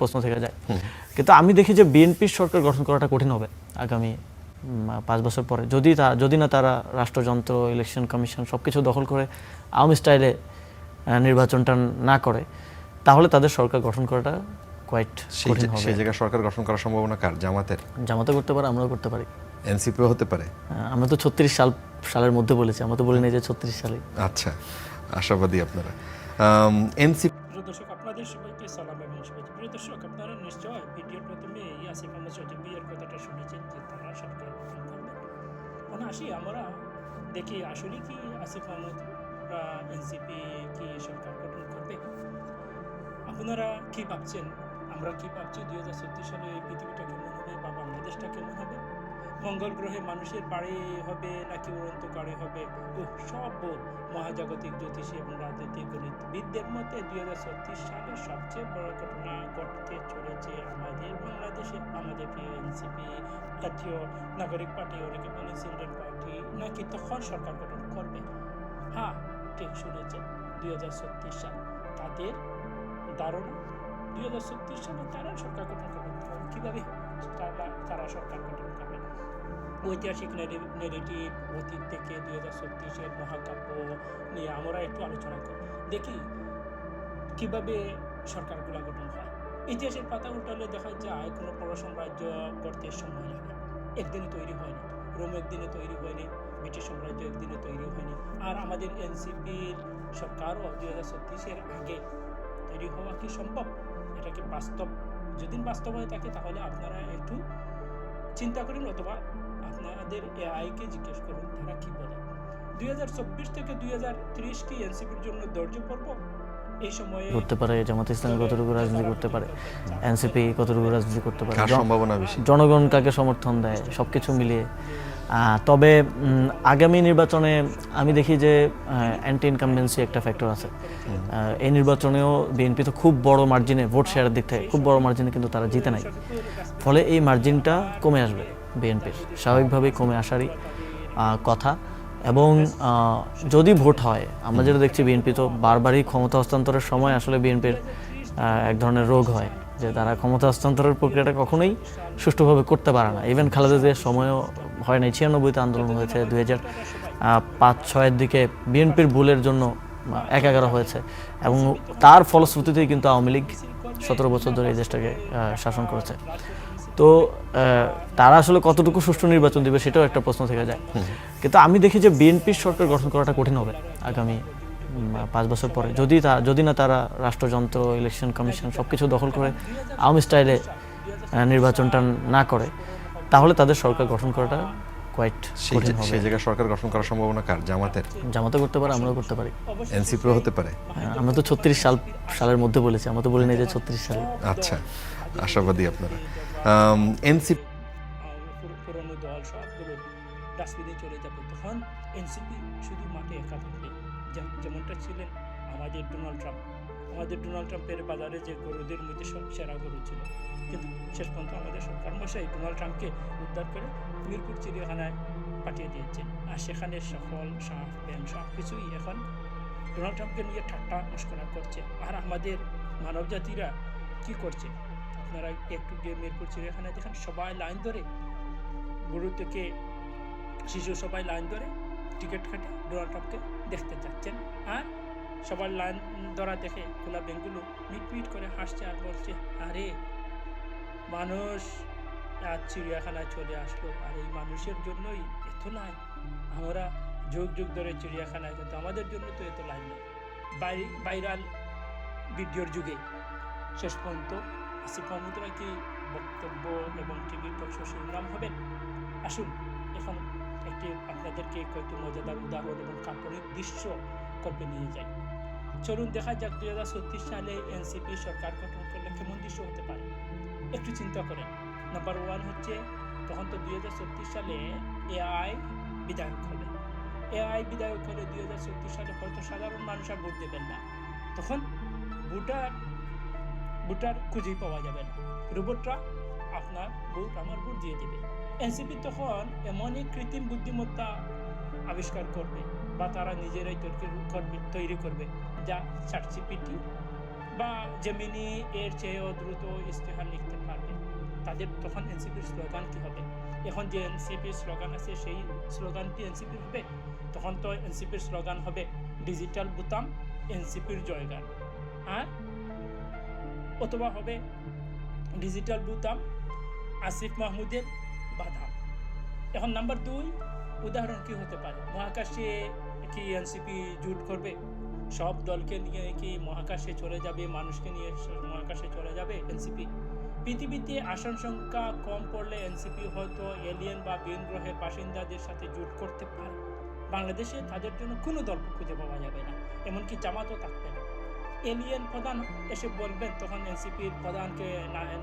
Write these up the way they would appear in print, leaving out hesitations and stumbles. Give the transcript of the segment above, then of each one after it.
প্রশ্ন থেকে যায়। কিন্তু আমি দেখি যে বিএনপির সরকার গঠন করাটা কঠিন হবে আগামী 5 বছর পরে, যদি না তারা রাষ্ট্রযন্ত্র, ইলেকশন কমিশন সবকিছু দখল করে আওয়ামী স্টাইলে নির্বাচনটা না করে, তাহলে তাদের সরকার গঠন করাটা কোয়াইট কঠিন হবে। সেই জায়গায় সরকার গঠন করার সম্ভাবনা কার? জামাতে করতে পারে, আমরাও করতে পারি, এনসিপিও হতে পারে। আমরা তো 36 সালের মধ্যে বলেছি, আমরা তো বলি নাই যে 36 সালে। আচ্ছা, আশাবাদী আপনারা। এনসিপি দর্শক, আপনাদের সবাইকে সালাম এবং শুভেচ্ছা। প্রিয় দর্শক, আপনারা নিশ্চয় ভিডিওর প্রথমে আসিফ আহমেদ সজীব ভাইয়ের কথাটা শুনেছেন যে তারা সরকার গঠন করবে। মানে আসি আমরা দেখি আসলে কি আসিফ আহমেদ এনসিপি কি সরকার গঠন করবে? আপনারা কি ভাবছেন, আমরা কি ভাবছি 2036 সালে এই পৃথিবীটা কেমন হবে বা বাংলাদেশটা কেমন হবে? মঙ্গল গ্রহে মানুষের বাড়ি হবে নাকি উড়ন্ত গাড়ি হবে? সব মহাজাগতিক জ্যোতিষী এবং রাজনৈতিক গণিতবিদদের মতে 2036 সালে সবচেয়ে বড় ঘটনা ঘটতে চলেছে আমাদের বাংলাদেশে। আমাদের প্রিয় এনসিপি, জাতীয় নাগরিক পার্টি, অনেকে বলে চিলড্রেন পার্টি, নাকি তখন সরকার গঠন করবে। হ্যাঁ, ঠিক শুনেছেন, 2036 সাল তাদের ধারণা। 2036 সালে তারা সরকার গঠন করবে। কীভাবে তারা সরকার গঠন করবে? ঐতিহাসিক নেগেটিভ অতীত থেকে 2036-এর মহাকাব্য নিয়ে আমরা একটু আলোচনা করি, দেখি কিভাবে সরকারগুলো গঠন হয়। ইতিহাসের পাতা উল্টালে দেখা যায় কোনো বড় সাম্রাজ্য গড়তে সময় লাগে, একদিনে তৈরি হয়নি। রোম একদিনে তৈরি হয়নি, ব্রিটিশ সাম্রাজ্য একদিনে তৈরি হয়নি। আর আমাদের এনসিপির সরকারও 2036-এর আগে তৈরি হওয়া কি সম্ভব? এটা কি বাস্তব? যদি বাস্তব হয়ে থাকে তাহলে আপনারা একটু চিন্তা করুন, অথবা আপনাদের এআইকে জিজ্ঞেস করুন তারা কি বলে। 2024 থেকে 2030 কি এনসিপির জন্য ধৈর্য পর্ব? এই সময়ে করতে পারে জামাত ইসলামী কতটুকু রাজনীতি করতে পারে, এনসিপি কতটুকু রাজনীতি করতে পারে, সম্ভাবনা বেশি, জনগণ কাকে সমর্থন দেয়, সবকিছু মিলিয়ে। তবে আগামী নির্বাচনে আমি দেখি যে অ্যান্টি ইনকামবেন্সি একটা ফ্যাক্টর আছে। এই নির্বাচনেও বিএনপি তো খুব বড় মার্জিনে, ভোট শেয়ারের দিক থেকে খুব বড় মার্জিনে কিন্তু তারা জিতে নাই। ফলে এই মার্জিনটা কমে আসবে বিএনপির, স্বাভাবিকভাবেই কমে আসারই কথা। এবং যদি ভোট হয়, আমরা যেটা দেখছি বিএনপি তো বারবারই ক্ষমতা হস্তান্তরের সময় আসলে বিএনপির এক ধরনের রোগ হয় যে তারা ক্ষমতা হস্তান্তরের প্রক্রিয়াটা কখনোই সুষ্ঠুভাবে করতে পারে না। ইভেন খালেদা জিয়ার সময়ও হয় নাই, 96-তে আন্দোলন হয়েছে, 2005-06-এর দিকে বিএনপির ভুলের জন্য 11 হয়েছে, এবং তার ফলশ্রুতিতেই কিন্তু আওয়ামী লীগ 17 বছর ধরে এই দেশটাকে শাসন করেছে। তো তারা আসলে কতটুকু সুষ্ঠু নির্বাচন দিবে সেটাও একটা প্রশ্ন থেকে যায়। কিন্তু আমি দেখি যে বিএনপির সরকার গঠন করাটা কঠিন হবে আগামী 5 বছর পরে, যদি না তারা রাষ্ট্রযন্ত্র, ইলেকশন কমিশন সবকিছু দখল করে আওয়ামী স্টাইলে নির্বাচনটা না করে, তাহলে তাদের সরকার গঠন করাটা কোয়াইট কঠিন হবে। সেই জায়গায় সরকার গঠন করার সম্ভাবনা কার? জামাতে করতে পারে, আমরাও করতে পারি, এনসিপিও হতে পারে। আমরা তো 36 সালের মধ্যে বলেছি, আমরা তো বলি নাই যে 36 সালে। আচ্ছা, আশাবাদী আপনারা। এনসিপি পুরনো দল সবগুলো ডাস্টবিনে চলে যাবে, তখন এনসিপি শুধু মাঠে একা থাকবে। যেমনটা ছিলেন আমাদের ডোনাল্ড ট্রাম্পের বাজারে যে গরুদের মধ্যে সব সেরা গরু ছিল, কিন্তু শেষ পর্যন্ত আমাদের সরকার মশাই ডোনাল্ড ট্রাম্পকে উদ্ধার করে মিরপুর চিড়িয়াখানায় পাঠিয়ে দিয়েছেন। আর সেখানে সকল সাপ, ব্যাঙ সব কিছুই এখন ডোনাল্ড ট্রাম্পকে নিয়ে ঠাট্টা মস্করা করছে। আর আমাদের মানব জাতিরা কি করছে? আপনারা একটু গিয়ে মিরপুর চিড়িয়াখানায় দেখেন, সবাই লাইন ধরে, গরু থেকে শিশু সবাই লাইন ধরে টিকিট কাটে ডোনাল্ড ট্রাম্পকে দেখতে যাচ্ছেন। আর সবার লাইন ধরা দেখে খোলা ব্যাংকগুলো মিটমিট করে হাসছে আর বলছে, আরে মানুষ আজ চিড়িয়াখানায় চলে আসলো, আর এই মানুষের জন্যই এত লাইন। আমরা যুগ যুগ ধরে চিড়িয়াখানায়, কিন্তু আমাদের জন্য তো এত লাইন নেই। ভাইরাল ভিডিওর যুগে শেষ পর্যন্ত আসিফ আহমেদরা কি বক্তব্য এবং টিভি টক শো শিরোনাম হবেন? আসুন এখন একটি আপনাদেরকে কয়েকটি মজাদার উদাহরণ এবং কাল্পনিক দৃশ্য কল্পে নিয়ে যাই। চলুন দেখা যাক 2036 সালে এনসিপি সরকার গঠন করলে কেমন দৃশ্য হতে পারে। একটু চিন্তা করেন। নাম্বার 1 হচ্ছে, তখন তো 2036 সালে এআই বিধায়ক হবে। 2036 সালে হয়তো সাধারণ মানুষ আর ভোট দেবেন না, তখন ভোটার খুঁজেই পাওয়া যাবে না, রোবটরা আপনার ভোট আমার ভোট দিয়ে দেবে। এনসিপি তখন এমনই কৃত্রিম বুদ্ধিমত্তা আবিষ্কার করবে বা তারা নিজেরাই তৈরি করবে, যা ChatGPT বা জেমিনি এর চেয়েও দ্রুত ইশতেহার লিখতে পারবে। তাদের তখন এনসিপির স্লোগান কী হবে? এখন যে এনসিপির স্লোগান আছে সেই স্লোগানটি এনসিপির হবে? তখন তো এনসিপির স্লোগান হবে ডিজিটাল বুতাম এনসিপির জয়গান, আর অথবা হবে ডিজিটাল বুতাম আসিফ মাহমুদের বাধা। এখন নাম্বার 2 উদাহরণ কি হতে পারে? মহাকাশে কি এনসিপি জোট করবে? সব দলকে নিয়ে কি মহাকাশে চলে যাবে, মানুষকে নিয়ে মহাকাশে চলে যাবে এনসিপি? পৃথিবীতে আসন সংখ্যা কম পড়লে এনসিপি হয়তো এলিয়েন বা ভিন গ্রহের বাসিন্দাদের সাথে জোট করতে পারে। বাংলাদেশে তাদের জন্য কোনো দল খুঁজে পাওয়া যাবে না, এমনকি জামাতও থাকবে না। এলিয়েন প্রধান এসে বলবেন, তখন এনসিপির প্রধানকে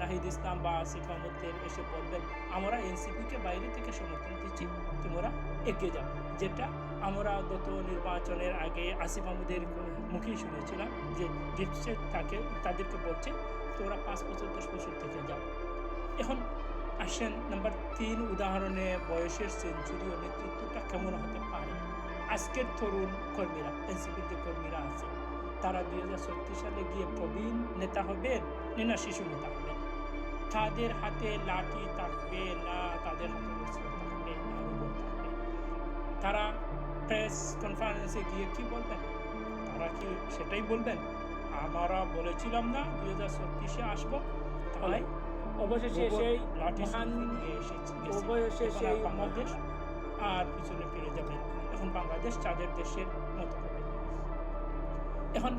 নাহিদ ইসলাম বা আসিফ মাহমুদের এসে বলবেন, আমরা এনসিপিকে বাইরে থেকে সমর্থন দিচ্ছি, তোমরা এগিয়ে যাও। যেটা আমরা গত নির্বাচনের আগে আসিফ মাহমুদের মুখেই শুনেছিলাম যে ডিপসে তাদেরকে বলছে তোমরা 5 বছর 10 বছর থেকে যাও। এখন আসেন নাম্বার 3 উদাহরণে বয়সের সেঞ্চুরি ও নেতৃত্বটা কেমন হতে পারে। আজকের তরুণ কর্মীরা, এনসিপির যে কর্মীরা আছে, তারা 2036 সালে গিয়ে প্রবীণ নেতা হবেন না শিশু নেতা হবেন? তাদের হাতে লাঠি থাকবে না তাদের হাতে অস্ত্র থাকবে না রোবট থাকবে? তারা প্রেস কনফারেন্সে গিয়ে কি বলবেন? তারা কি সেটাই বলবেন আমরা বলেছিলাম না 2036-এ আসবো, তাই অবশেষে সেই মহান নিয়ে এসেছি, অবশেষে সেই বাংলাদেশ আর পিছনে ফিরে যাবে। এখন বাংলাদেশ চাঁদের দেশের মতো হবে। এখন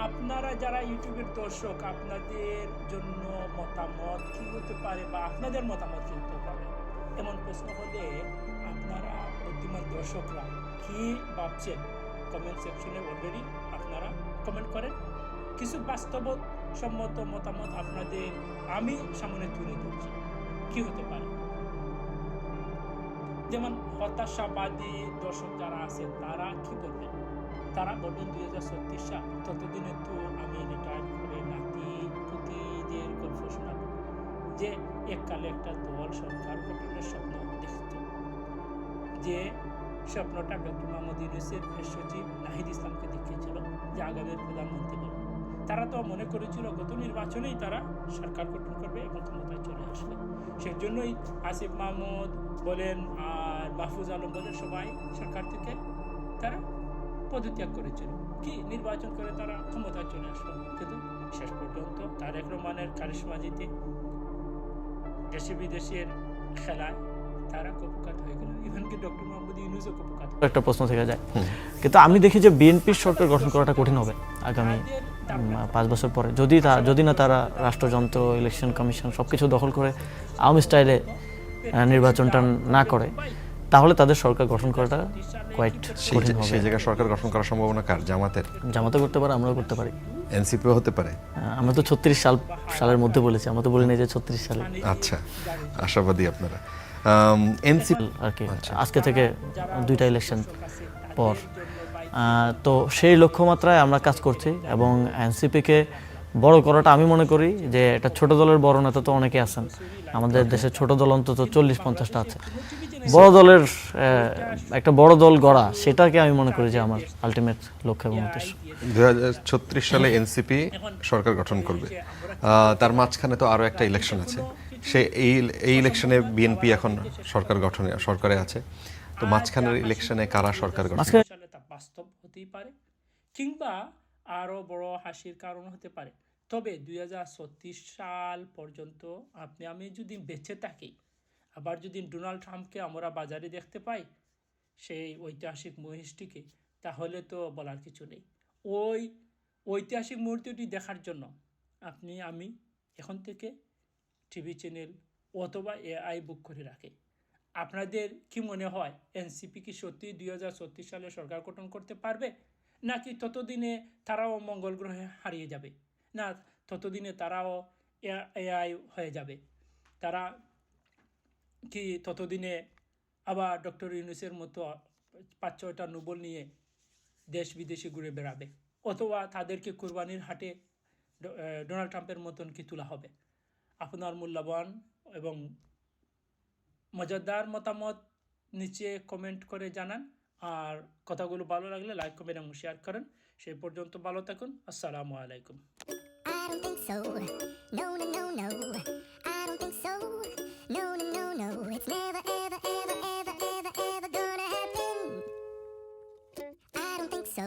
আপনারা যারা ইউটিউবের দর্শক, আপনাদের জন্য মতামত কি হতে পারে বা আপনাদের মতামত কি হতে পারে এমন প্রশ্ন হলে আপনারা বুদ্ধিমান দর্শকরা কি ভাবছেন কমেন্ট সেকশনে অলরেডি আপনারা কমেন্ট করেন। কিছু বাস্তবসম্মত মতামত আপনাদের আমি সামনে তুলে ধরছি কি হতে পারে। যেমন হতাশাবাদী দর্শক যারা আছে তারা কি বলবেন? তারা বলবেন 2036 সাল, ততদিনে তো আমি রিটায়ার করে নাতি পুতিদের গল্প শোনাব যে এককালে একটা দল সরকার গঠনের স্বপ্ন দেখত, যে স্বপ্নটা ডক্টর মোহাম্মদ ইউনূসের সচিব নাহিদ ইসলামকে দেখিয়েছিল যে আগামী প্রধানমন্ত্রী বলে। তারা তো মনে করেছিল গত নির্বাচনেই তারা সরকার গঠন করবে এবং ক্ষমতায় চলে আসবে। সেই জন্যই আসিফ মাহমুদ বলেন আর মাহফুজ আলম বলেন সবাই সরকার থেকে তারা পদত্যাগ করেছিল, কি নির্বাচন করে তারা ক্ষমতায় চলে আসলো। কিন্তু শেষ পর্যন্ত তারেক রহমানের কারিশমাজিতে দেশে বিদেশের খেলায় তারা কপুকাত হয়ে গেল, ইভেন কি ডক্টর মোহাম্মদ ইউনূসও কপুকাত। একটা প্রশ্ন থেকে যায়, কিন্তু আমি দেখি যে বিএনপির সরকার গঠন করাটা কঠিন হবে আগামী 5 বছর পরে, যদি না তারা রাষ্ট্রযন্ত্র, ইলেকশন কমিশন সবকিছু দখল করে আওয়ামী স্টাইলে নির্বাচনটা না করে, তাহলে তাদের সরকার গঠন করাটা কোয়াইট কঠিন হবে। সেই জায়গায় সরকার গঠন করার সম্ভাবনা কার? জামাতের? জামাতে করতে পারে, আমরাও করতে পারি, এনসিপিও হতে পারে। আমরা তো 36 সালের মধ্যে বলেছি, আমরা তো বলি না যে 36 সালে। আচ্ছা, আশাবাদী আপনারা। এনসিপি আর কি আজকে থেকে 2টা ইলেকশন পর, তো সেই লক্ষ্যমাত্রায় আমরা কাজ করছি এবং এনসিপিকে বড় করাটা আমি মনে করি যে এটা ছোট দলের বড় নেতা তো অনেকে আছেন আমাদের দেশে, ছোট দল অন্তত 40-50টা আছে। বড় দলের একটা বড় দল গড়া, সেটাকে আমি মনে করি যে আমার আলটিমেট লক্ষ্য এবং উদ্দেশ্য। 2036 সালে এনসিপি সরকার গঠন করবে, তার মাঝখানে তো আরো একটা ইলেকশন আছে। এই ইলেকশনে বিএনপি এখন সরকারে আছে, তো মাঝখানের ইলেকশনে কারা সরকার গঠন করবে? সালে তা বাস্তব হতেই পারে, কিংবা আরো বড় হাসির কারণ হতে পারে। তবে 2036 সাল পর্যন্ত আমি যদি বেঁচে থাকি, আবার যদি ডোনাল্ড ট্রাম্পকে আমরা বাজারে দেখতে পাই, সেই ঐতিহাসিক মহিষটিকে, তাহলে তো বলার কিছু নেই। ওই ঐতিহাসিক মুহূর্তটি দেখার জন্য আমি এখন থেকে টিভি চ্যানেল অথবা এআই বুক করে রাখি। আপনাদের কি মনে হয় এনসিপি কি সত্যি 2036 সালে সরকার গঠন করতে পারবে, নাকি ততদিনে তারাও মঙ্গল গ্রহে হারিয়ে যাবে, না ততদিনে তারাও এআই হয়ে যাবে? তারা কি ততদিনে আবার ডক্টর ইউনূসের মতো 5-6টা নোবেল নিয়ে দেশ বিদেশে ঘুরে বেড়াবে, অথবা তাদেরকে কুরবানির হাটে ডোনাল্ড ট্রাম্পের মতন কি তোলা হবে? আপনার মূল্যবান এবং মজাদার মতামত নিচে কমেন্ট করে জানান, আর কথাগুলো ভালো লাগলে লাইক, কমেন্ট এবং শেয়ার করেন। সেই পর্যন্ত ভালো থাকুন। আসসালামু আলাইকুম। I don't think so. No, no, no, no. I don't think so. No, no, no, no. It's never, ever, ever, ever, ever, ever gonna happen. I don't think so.